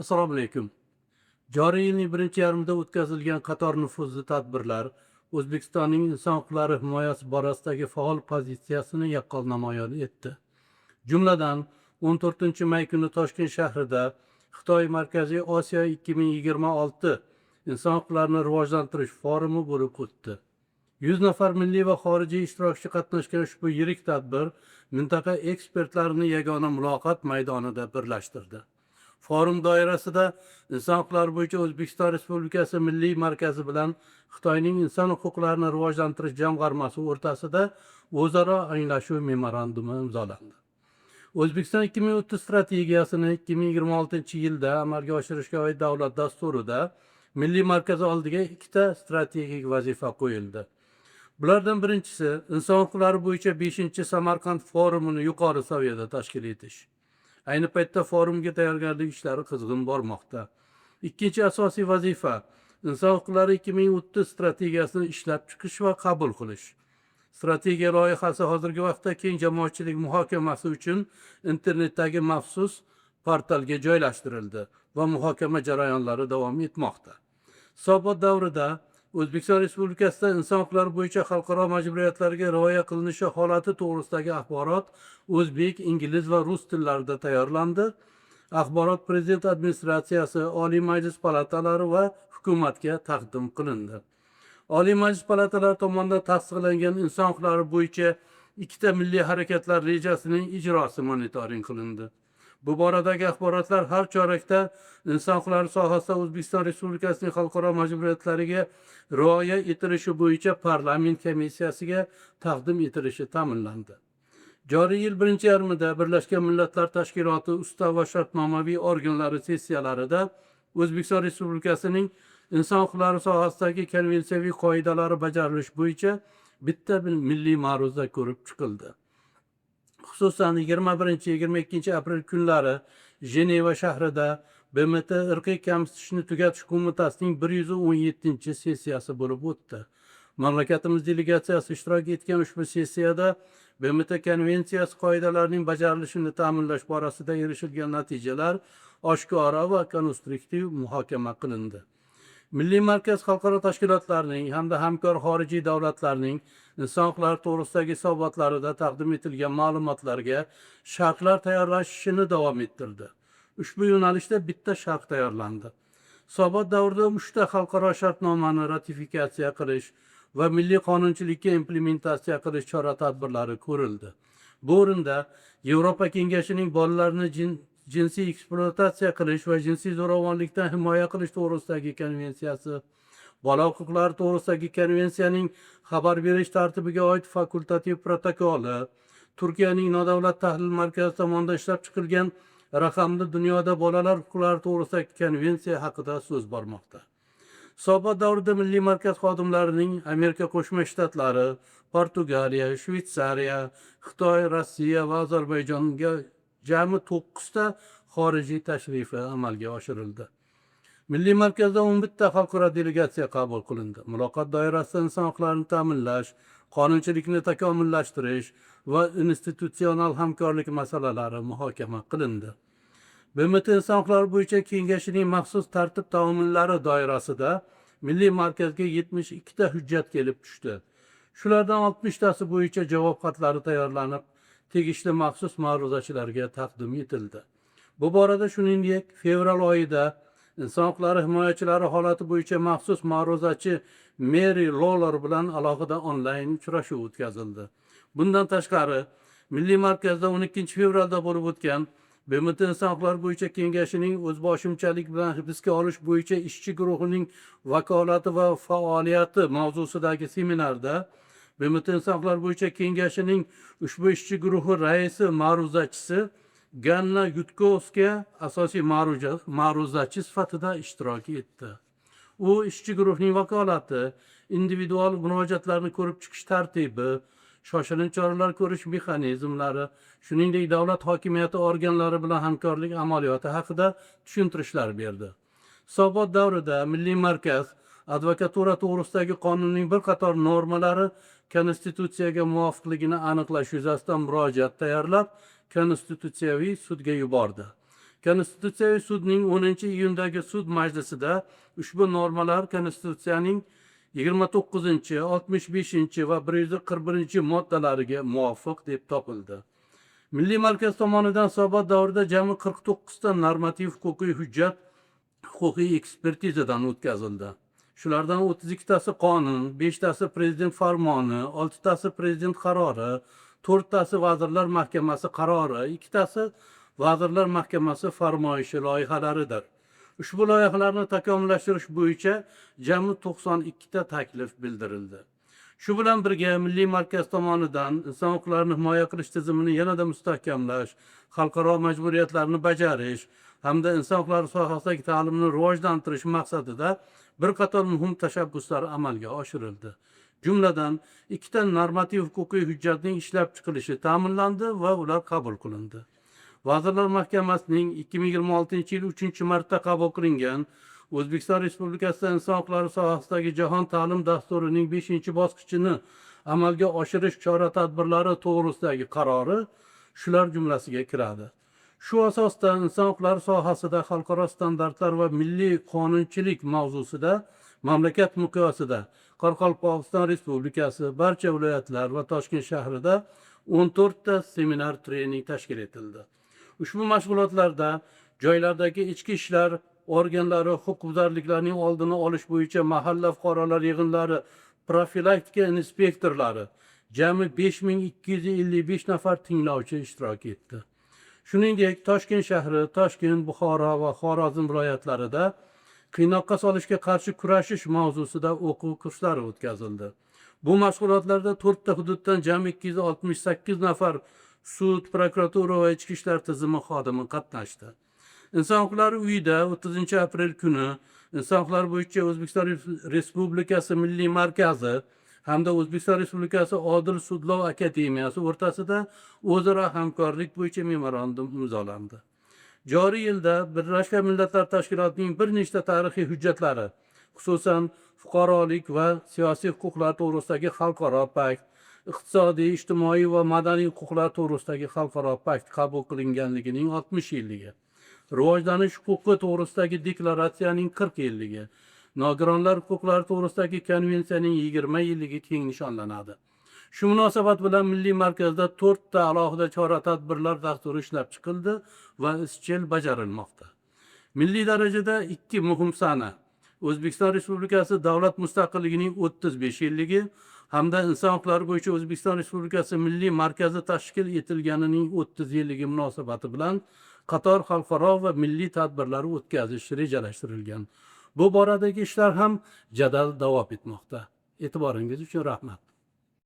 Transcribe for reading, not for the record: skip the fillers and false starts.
Assalomu alaykum. Joriy yilning birinchi yarmida o'tkazilgan qator nufuzli tadbirlar O'zbekistonning inson huquqlari himoyasi borasidagi faol pozitsiyasini yaqqol namoyon etdi. Jumladan, 14 may kuni Toshkent shahrida Xitoy Markaziy Osiyo 2026 inson huquqlarini rivojlantirish forumi bo'lib o'tdi. 100 nafar milliy va xorijiy ishtirokchi qatnashgan ushbu yirik tadbir mintaqa ekspertlarini yagona muloqot maydonida birlashtirdi. Forum doirasida inson huquqlari bo'yicha O'zbekiston Respublikasi Milliy markazi bilan Xitoyning inson huquqlarini rivojlantirish jamg'armasi o'rtasida o'zaro anglashuv memorandumi imzolandi. O'zbekiston 2030 strategiyasini 2026-yilda amalga oshirishga oid davlat dasturida Milliy markaz oldiga ikkita strategik vazifa qo'yildi. Bulardan birinchisi inson huquqlari bo'yicha 5-Samarqand forumini yuqori saviyada tashkil etish. Ayni paytda forumga tayyorgarlik ishlari qizg'in bormoqda. Ikkinchi asosiy vazifa inson huquqlari 2030 strategiyasini ishlab chiqish va qabul qilish. Strategiya loyihasi hozirgi vaqtda keng jamoatchilik muhokamasi uchun internetdagi maxsus portalga joylashtirildi va muhokama jarayonlari davom etmoqda. Hisobot davrida O'zbekiston Respublikasida inson huquqlari bo'yicha xalqaro majburiyatlarga rioya qilinishi holati to'g'risidagi axborot o'zbek, ingliz va rus tillarida tayyorlandi. Axborot Prezident administratsiyasi, Oliy Majlis palatalari va hukumatga taqdim qilindi. Oliy Majlis palatalari tomonidan tasdiqlangan inson huquqlari bo'yicha ikkita milliy harakatlar rejasining ijrosi monitoring qilindi. Bu boradagi axborotlar har chorakda inson huquqlari sohasida O'zbekiston Respublikasining xalqaro majburiyatlariga rioya etilishi bo'yicha parlament komissiyasiga taqdim etilishi ta'minlandi. Joriy yil birinchi yarmida Birlashgan Millatlar Tashkiloti ustav va shartnomaviy organlari sessiyalarida O'zbekiston Respublikasining inson huquqlari sohasidagi konvensiyaviy qoidalari bajarilishi bo'yicha bitta milliy ma'ruza ko'rib chiqildi. Xususan 21-22 aprel kunlari Jeneva shahrida BMT irqiy kamsitishni tugatish qo'mitasining 117-sessiyasi bo'lib o'tdi. Mamlakatimiz delegatsiyasi ishtirok etgan ushbu sessiyada BMT konvensiyasi qoidalarining bajarilishini ta'minlash borasida erishilgan natijalar oshkora va konstruktiv muhokama qilindi. Milliy markaz xalqaro tashkilotlarning hamda hamkor xorijiy davlatlarning inson huquqlari to'g'risidagi hisobotlarida taqdim etilgan ma'lumotlarga sharhlar tayyorlashini davom ettirdi. Ushbu yo'nalishda bitta sharh tayyorlandi. Hisobot davrida 3 ta xalqaro shartnomani ratifikatsiya qilish va milliy qonunchilikka implementatsiya qilish chora-tadbirlari ko'rildi. Bu o'rinda Yevropa Kengashining bolalarni jinsiy ekspluatatsiya qilish va jinsiy zo'ravonlikdan himoya qilish to'g'risidagi konvensiyasi, bola huquqlari to'g'risidagi konvensiyaning xabar berish tartibiga oid fakultativ protokoli, Turkiyaning nodavlat tahlil markazi tomonidan ishlab chiqilgan raqamli dunyoda bolalar huquqlari to'g'risidagi konvensiya haqida so'z bormoqda. Hisobot davrida milliy markaz xodimlarining Amerika Qo'shma Shtatlari, Portugaliya, Shveysariya, Xitoy, Rossiya va Ozarbayjonga jami 9 ta xorijiy tashrifi amalga oshirildi. Milliy markazda 11 ta xalqaro delegatsiya qabul qilindi. Muloqot doirasida inson huquqlarini ta'minlash, qonunchilikni takomillashtirish va institutsional hamkorlik masalalari muhokama qilindi. BMT inson huquqlari bo'yicha kengashining maxsus tartib taomillari doirasida milliy markazga 72 ta hujjat kelib tushdi. Shulardan 60 tasi bo'yicha javob xatlari tayyorlanib, tegishli maxsus ma'ruzachilarga taqdim etildi. Bu borada shuningdek, fevral oyida inson huquqlari himoyachilari holati bo'yicha maxsus ma'ruzachi Mary Lawler bilan alohida onlayn uchrashuv o'tkazildi. Bundan tashqari, Milliy markazda 12 fevralda bo'lib o'tgan BMT inson huquqlari bo'yicha kengashining o'zboshimchalik bilan hibsga olish bo'yicha ishchi guruhining vakolati va faoliyati mavzusidagi seminarda BMT inson huquqlari bo'yicha kengashining ushbu ishchi guruhi raisi ma'ruzachisi Ganna Yutkovskiya asosiy ma'ruzachi sifatida ishtirok etdi. U ishchi guruhning vakolati, individual murojaatlarni ko'rib chiqish tartibi, shoshilinch choralar ko'rish mexanizmlari, shuningdek davlat hokimiyati organlari bilan hamkorlik amaliyoti haqida tushuntirishlar berdi. Hisobot davrida Milliy markaz advokatura to'g'risidagi qonunning bir qator normalari konstitutsiyaga muvofiqligini aniqlash yuzasidan murojaat tayyorlab, konstitutsiyaviy sudga yubordi. Konstitutsiyaviy sudning 10-iyundagi sud majlisida ushbu normalar Konstitutsiyaning 29, 65 va 141 moddalariga muvofiq deb topildi. Milliy markaz tomonidan hisobot davrida jami 49 ta normativ huquqiy hujjat huquqiy ekspertizadan o'tkazildi. Shulardan 32 tasi qonun, 5 tasi prezident farmoni, 6 tasi prezident qarori, 4 tasi vazirlar mahkamasi qarori, 2 tasi vazirlar mahkamasi farmoyishi loyihalaridir. Ushbu loyihalarni takomillashtirish bo'yicha jami 92 ta taklif bildirildi. Shu bilan birga Milliy markaz tomonidan inson huquqlarini himoya qilish tizimini yanada mustahkamlash, xalqaro majburiyatlarni bajarish hamda inson huquqlari sohasidagi ta'limni rivojlantirish maqsadida bir qator muhim tashabbuslar amalga oshirildi. Jumladan, 2 ta normativ huquqiy hujjatning ishlab chiqilishi ta'minlandi va ular qabul qilindi. Vazirlar Mahkamasining 2026-yil 3-marta qabul qilingan O'zbekiston Respublikasida inson huquqlari sohasidagi jahon ta'lim dasturining 5-bosqichini amalga oshirish chora-tadbirlari to'g'risidagi qarori shular jumlasiga kiradi. Shu asosda inson huquqlari sohasida xalqaro standartlar va milliy qonunchilik mavzusida mamlakat miqyosida Qoraqalpog'iston Respublikasi, barcha viloyatlar va Toshkent shahrida 14 ta seminar trening tashkil etildi. Ushbu mashg'ulotlarda joylardagi ichki ishlar organlari huquqbuzarliklarning oldini olish bo'yicha mahalla fuqarolar yig'inlari profilaktika inspektorlari jami 5255 nafar tinglovchi ishtirok etdi. Shuningdek, Toshkent shahri, Toshkent, Buxoro va Xorazm viloyatlarida qiynoqqa solishga qarshi kurashish mavzusida o'quv kurslari o'tkazildi. Bu mashg'ulotlarda 4 ta hududdan jami 268 nafar sud, prokuratura va ichki ishlar tizimi xodimi qatnashdi. Inson huquqlari uyida 30-aprel kuni inson huquqlari bo'yicha O'zbekiston Respublikasi Milliy markazi hamda O'zbekiston Respublikasi Odil sudlov akademiyasi o'rtasida o'zaro hamkorlik bo'yicha memorandum imzolandi. Joriy yilda Birlashgan Millatlar Tashkilotining bir nechta tarixiy hujjatlari, xususan fuqarolik va siyosiy huquqlar to'g'risidagi xalqaro pakt, iqtisodiy, ijtimoiy va madaniy huquqlar to'g'risidagi xalqaro pakt qabul qilinganligining 60 yilligi, rivojlanish huquqi to'g'risidagi deklaratsiyaning 40 yilligi, nogironlar huquqlari to'g'risidagi konvensiyaning 20 yilligi keng nishonlanadi. Shu munosabat bilan Milliy markazda 4 ta alohida chora-tadbirlar dasturi ishlab chiqildi va izchil bajarilmoqda. Milliy darajada 2 muhim sana: O'zbekiston Respublikasi davlat mustaqilligining 35 yilligi hamda inson huquqlari bo'yicha O'zbekiston Respublikasi Milliy markazi tashkil etilganining 30 yilligi munosabati bilan qator xalqaro va milliy tadbirlar o'tkazish rejalashtirilgan. Bu boradagi ishlar ham jadal davom etmoqda. E'tiboringiz uchun rahmat.